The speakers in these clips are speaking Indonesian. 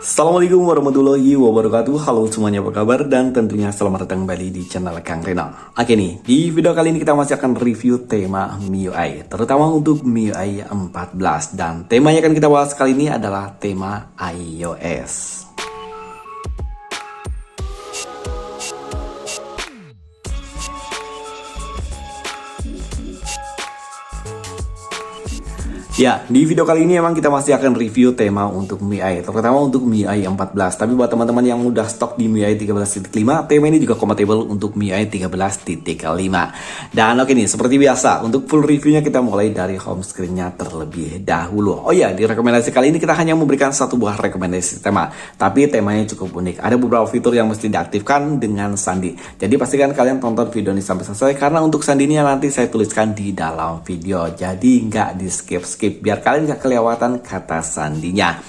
Assalamualaikum warahmatullahi wabarakatuh. Halo semuanya, apa kabar? Dan tentunya selamat datang kembali di channel Kang Reno. Oke nih, di video kali ini kita masih akan review tema MIUI, terutama untuk MIUI 14. Dan tema yang akan kita bahas kali ini adalah tema iOS. Ya, di video kali ini emang kita masih akan review tema untuk MIUI, terutama untuk MIUI 14. Tapi buat teman-teman yang udah stok di MIUI 13.5, tema ini juga kompatibel untuk MIUI 13.5. Dan oke nih, seperti biasa, untuk full reviewnya kita mulai dari home screen-nya terlebih dahulu. Oh ya, di rekomendasi kali ini kita hanya memberikan satu buah rekomendasi tema, tapi temanya cukup unik. Ada beberapa fitur yang mesti diaktifkan dengan sandi. Jadi pastikan kalian tonton video ini sampai selesai, karena untuk sandinya nanti saya tuliskan di dalam video. Jadi nggak di skip biar kalian gak kelewatan kata sandinya.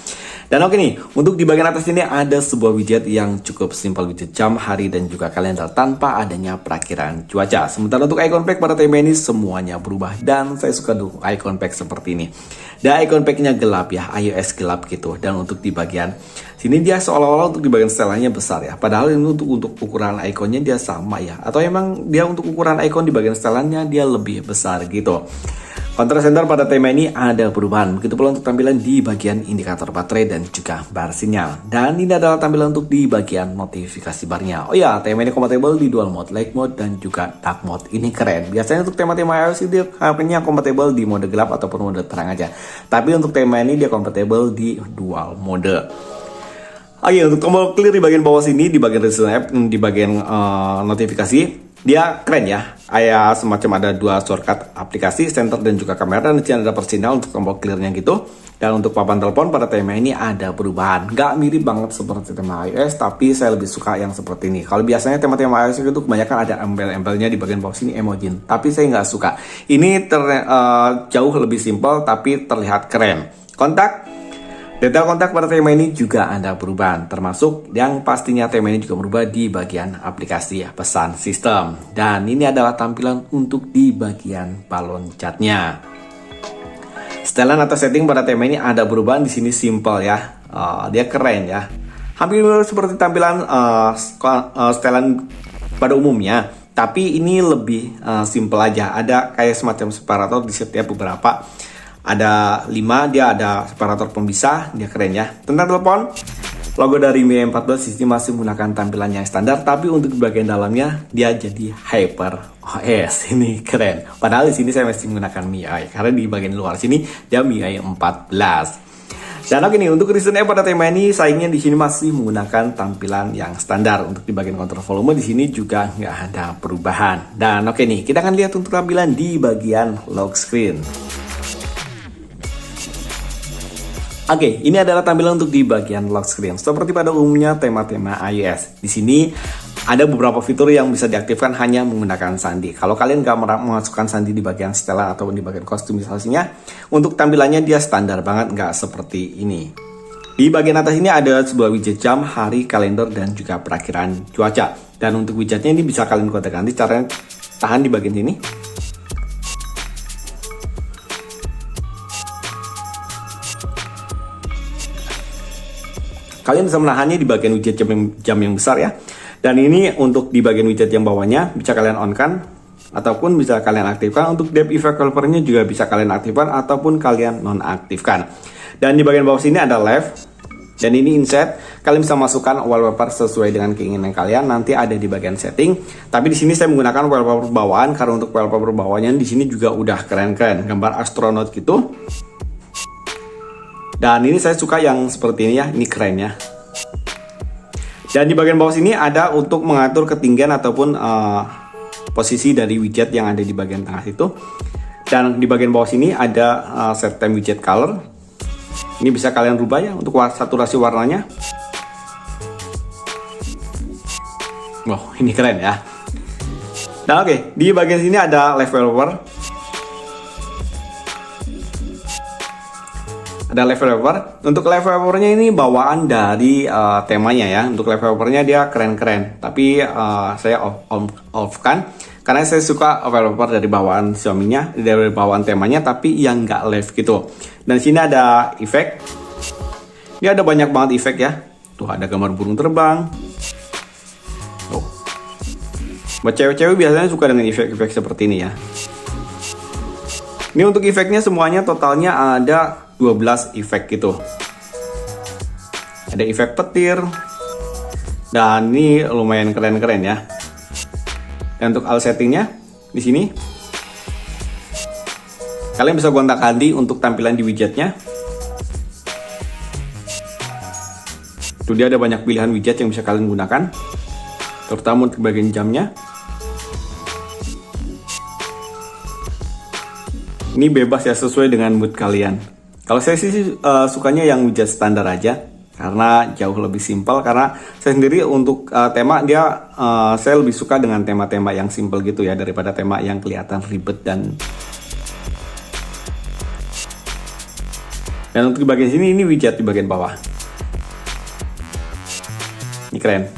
Dan oke nih, untuk di bagian atas ini ada sebuah widget yang cukup simpel, widget jam, hari, dan juga kalender tanpa adanya perakiran cuaca. Sementara untuk icon pack pada tema ini semuanya berubah, dan saya suka tuh icon pack seperti ini. Dan icon packnya gelap ya, iOS gelap gitu. Dan untuk di bagian sini dia seolah-olah untuk di bagian setelannya besar ya. Padahal ini untuk ukuran ikonnya dia sama ya. Atau emang dia untuk ukuran icon di bagian setelannya dia lebih besar gitu. Control center pada tema ini ada perubahan, begitu pula untuk tampilan di bagian indikator baterai dan juga bar sinyal. Dan ini adalah tampilan untuk di bagian notifikasi barnya. Oh ya, tema ini kompatibel di dual mode, light mode, dan juga dark mode. Ini keren. Biasanya untuk tema-tema iOS dia HP-nya kompatibel di mode gelap ataupun mode terang aja. Tapi untuk tema ini dia kompatibel di dual mode. Oke, untuk tombol clear di bagian bawah sini, di bagian recent app, di bagian notifikasi, dia keren ya, kayak semacam ada dua shortcut aplikasi, center dan juga kamera, dan di sini ada persinyal untuk tombol clearnya gitu. Dan untuk papan telepon pada tema ini ada perubahan, nggak mirip banget seperti tema iOS, tapi saya lebih suka yang seperti ini. Kalau biasanya tema-tema iOS itu kebanyakan ada embel-embelnya di bagian bawah sini, emojin, tapi saya nggak suka. Ini jauh lebih simpel tapi terlihat keren. Detail kontak pada tema ini juga ada perubahan, termasuk yang pastinya tema ini juga berubah di bagian aplikasi ya, pesan sistem. Dan ini adalah tampilan untuk di bagian balon catnya. Setelan atau setting pada tema ini ada perubahan, di sini simple ya, dia keren ya. Hampir seperti tampilan setelan pada umumnya, tapi ini lebih simple aja. Ada kayak semacam separator di setiap beberapa. Ada 5, dia ada separator pemisah, dia keren ya. Tentang telepon, logo dari MIUI 14 sini masih menggunakan tampilan yang standar, tapi untuk bagian dalamnya dia jadi Hyper OS. Ini keren. Padahal di sini saya masih menggunakan MIUI, karena di bagian luar sini dia MIUI 14. Dan oke nih, untuk recent app pada tema ini sayangnya di sini masih menggunakan tampilan yang standar. Untuk di bagian kontrol volume di sini juga nggak ada perubahan. Dan oke nih, kita akan lihat untuk tampilan di bagian lock screen. Oke, ini adalah tampilan untuk di bagian lock screen. Seperti pada umumnya tema-tema iOS. Di sini ada beberapa fitur yang bisa diaktifkan hanya menggunakan sandi. Kalau kalian nggak memasukkan sandi di bagian setelan atau di bagian kostumisasinya, untuk tampilannya dia standar banget, nggak seperti ini. Di bagian atas ini ada sebuah widget jam, hari, kalender, dan juga perakhiran cuaca. Dan untuk widgetnya ini bisa kalian kontak-ganti, caranya tahan di bagian sini. Kalian bisa menahannya di bagian widget jam yang besar ya. Dan ini untuk di bagian widget yang bawahnya bisa kalian on-kan ataupun bisa kalian aktifkan. Untuk depth effect wallpaper-nya juga bisa kalian aktifkan ataupun kalian nonaktifkan. Dan di bagian bawah sini ada left dan ini inset. Kalian bisa masukkan wallpaper sesuai dengan keinginan kalian. Nanti ada di bagian setting. Tapi di sini saya menggunakan wallpaper bawaan, karena untuk wallpaper bawahnya di sini juga udah keren-keren, gambar astronot gitu. Dan ini saya suka yang seperti ini ya, ini keren ya. Dan di bagian bawah sini ada untuk mengatur ketinggian ataupun posisi dari widget yang ada di bagian tengah itu. Dan di bagian bawah sini ada set time widget color. Ini bisa kalian rubah ya untuk saturasi warnanya. Wow, ini keren ya. Dan oke, di bagian sini ada level wallpaper. Ada level wallpaper. Untuk level wallpapernya ini bawaan dari temanya ya. Untuk level wallpapernya dia keren-keren. Tapi saya off kan. Karena saya suka wallpaper dari bawaan Xiaomi-nya, dari bawaan temanya, tapi yang nggak live gitu. Dan sini ada efek. Ini ada banyak banget efek ya. Tuh ada gambar burung terbang. Tuh. Buat cewek-cewek biasanya suka dengan efek-efek seperti ini ya. Ini untuk efeknya semuanya totalnya ada 12 efek gitu. Ada efek petir. Dan ini lumayan keren-keren ya. Dan untuk alat settingnya di sini kalian bisa gonta-ganti untuk tampilan di widgetnya. Tuh dia ada banyak pilihan widget yang bisa kalian gunakan, terutama untuk bagian jamnya. Ini bebas ya, sesuai dengan mood kalian. Kalau saya sih sukanya yang widget standar aja, karena jauh lebih simpel. Karena saya sendiri untuk tema dia, saya lebih suka dengan tema-tema yang simple gitu ya, daripada tema yang kelihatan ribet dan untuk di bagian sini ini widget di bagian bawah. Ini keren.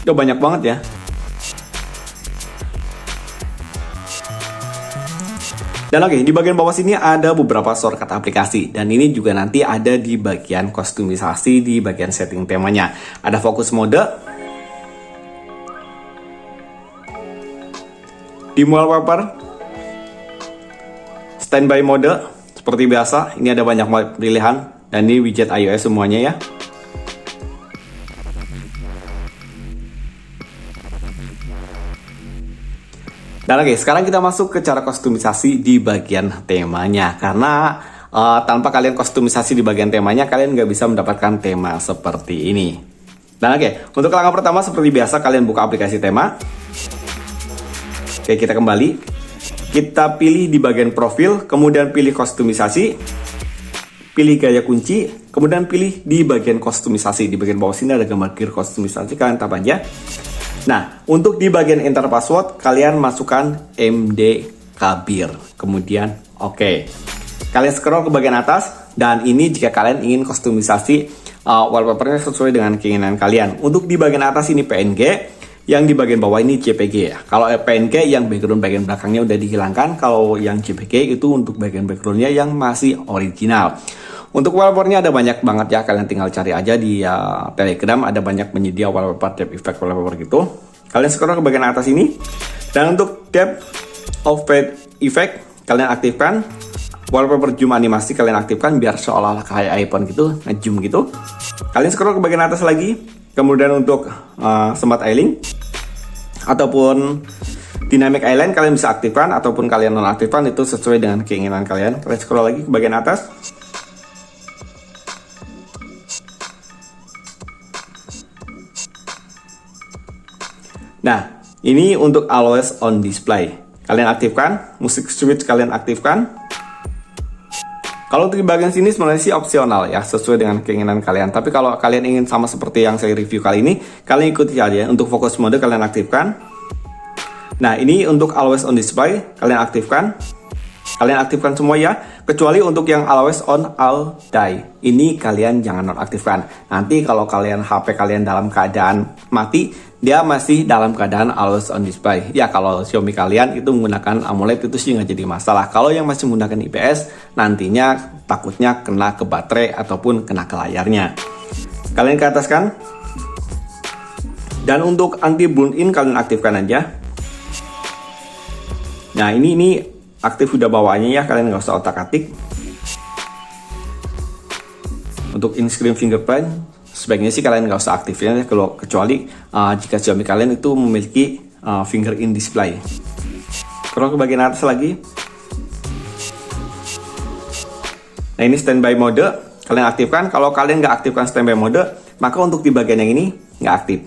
Udah banyak banget ya. Dan oke, di bagian bawah sini ada beberapa shortcut aplikasi. Dan ini juga nanti ada di bagian kostumisasi, di bagian setting temanya. Ada focus mode. Di wallpaper. Standby mode. Seperti biasa, ini ada banyak pilihan. Dan ini widget iOS semuanya ya. Dan oke, sekarang kita masuk ke cara kostumisasi di bagian temanya. Karena tanpa kalian kostumisasi di bagian temanya, kalian nggak bisa mendapatkan tema seperti ini. Dan oke, untuk langkah pertama seperti biasa, kalian buka aplikasi tema. Oke, kita kembali. Kita pilih di bagian profil, kemudian pilih kostumisasi. Pilih gaya kunci, kemudian pilih di bagian kostumisasi. Di bagian bawah sini ada gambar gear kostumisasi, kalian tap aja. Nah, untuk di bagian enter password, kalian masukkan MD Kabir. Kemudian, oke. Kalian scroll ke bagian atas, dan ini jika kalian ingin kostumisasi wallpapernya sesuai dengan keinginan kalian. Untuk di bagian atas ini PNG, yang di bagian bawah ini JPG ya. Kalau PNG yang bagian belakangnya udah dihilangkan, kalau yang JPG itu untuk bagian backgroundnya yang masih original. Untuk wallpapernya ada banyak banget ya, kalian tinggal cari aja di Telegram, ada banyak penyedia wallpaper, tab effect wallpaper gitu. Kalian scroll ke bagian atas ini, dan untuk tab of fade effect kalian aktifkan. Wallpaper zoom animasi kalian aktifkan biar seolah-olah kayak iPhone gitu, nge-zoom gitu. Kalian scroll ke bagian atas lagi, kemudian untuk smart island ataupun dynamic island kalian bisa aktifkan, ataupun kalian nonaktifkan, itu sesuai dengan keinginan kalian. Kalian scroll lagi ke bagian atas. Nah, ini untuk always on display. Kalian aktifkan, music switch kalian aktifkan. Kalau untuk di bagian sini sebenarnya sih opsional ya, sesuai dengan keinginan kalian. Tapi kalau kalian ingin sama seperti yang saya review kali ini, kalian ikuti aja. Untuk focus mode kalian aktifkan. Nah, ini untuk always on display kalian aktifkan. Kalian aktifkan semua ya, kecuali untuk yang always on all die. Ini kalian jangan nonaktifkan. Nanti kalau kalian HP kalian dalam keadaan mati, dia masih dalam keadaan always on display. Ya, kalau Xiaomi kalian itu menggunakan AMOLED itu sih nggak jadi masalah. Kalau yang masih menggunakan IPS, nantinya takutnya kena ke baterai ataupun kena ke layarnya. Kalian ke atas kan? Dan untuk anti burn in kalian aktifkan aja. Nah, ini aktif udah bawaannya ya, kalian nggak usah otak-atik. Untuk in-screen fingerprint sebaiknya sih kalian nggak usah aktifin ya, kalau kecuali jika Xiaomi kalian itu memiliki finger in display. Scroll ke bagian atas lagi. Nah, ini standby mode kalian aktifkan. Kalau kalian nggak aktifkan standby mode, maka untuk di bagian yang ini nggak aktif.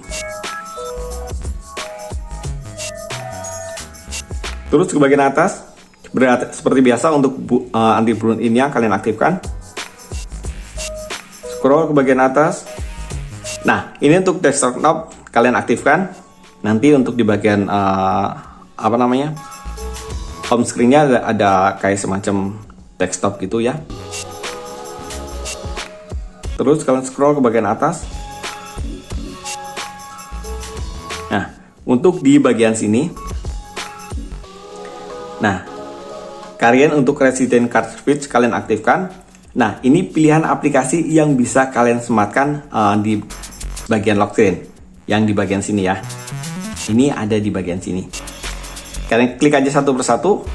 Terus ke bagian atas, seperti biasa untuk anti burn in yang kalian aktifkan. Scroll ke bagian atas. Nah, ini untuk desktop knob kalian aktifkan. Nanti untuk di bagian home screen-nya ada kayak semacam desktop gitu ya. Terus kalian scroll ke bagian atas. Nah, untuk di bagian sini, nah, Kalian untuk Resident Card Switch kalian aktifkan. Nah, ini pilihan aplikasi yang bisa kalian sematkan di bagian lock screen. Yang di bagian sini ya. Ini ada di bagian sini. Kalian klik aja satu persatu.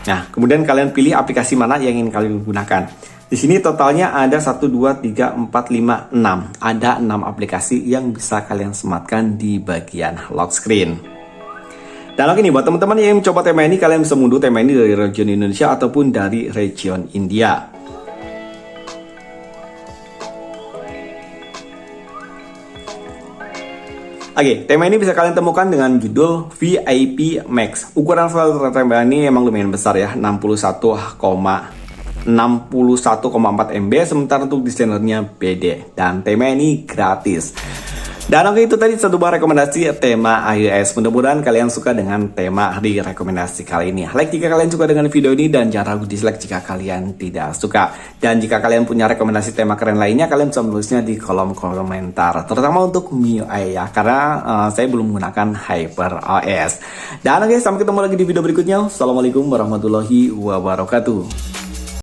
Nah, kemudian kalian pilih aplikasi mana yang ingin kalian gunakan. Di sini totalnya ada 1, 2, 3, 4, 5, 6. Ada 6 aplikasi yang bisa kalian sematkan di bagian lock screen. Dan oke nih, buat teman-teman yang mencoba tema ini, kalian bisa mengunduh tema ini dari region Indonesia ataupun dari region India. Oke, tema ini bisa kalian temukan dengan judul VIP Max. Ukuran file tema ini emang lumayan besar ya, 61,4 MB, sementara untuk desainernya BD. Dan tema ini gratis. Dan oke, itu tadi satu buah rekomendasi tema iOS. Mudah-mudahan kalian suka dengan tema di rekomendasi kali ini. Like jika kalian suka dengan video ini dan jangan ragu dislike jika kalian tidak suka. Dan jika kalian punya rekomendasi tema keren lainnya, kalian bisa menulisnya di kolom komentar. Terutama untuk MIUI ya, karena saya belum menggunakan HyperOS. Dan oke, sampai ketemu lagi di video berikutnya. Assalamualaikum warahmatullahi wabarakatuh.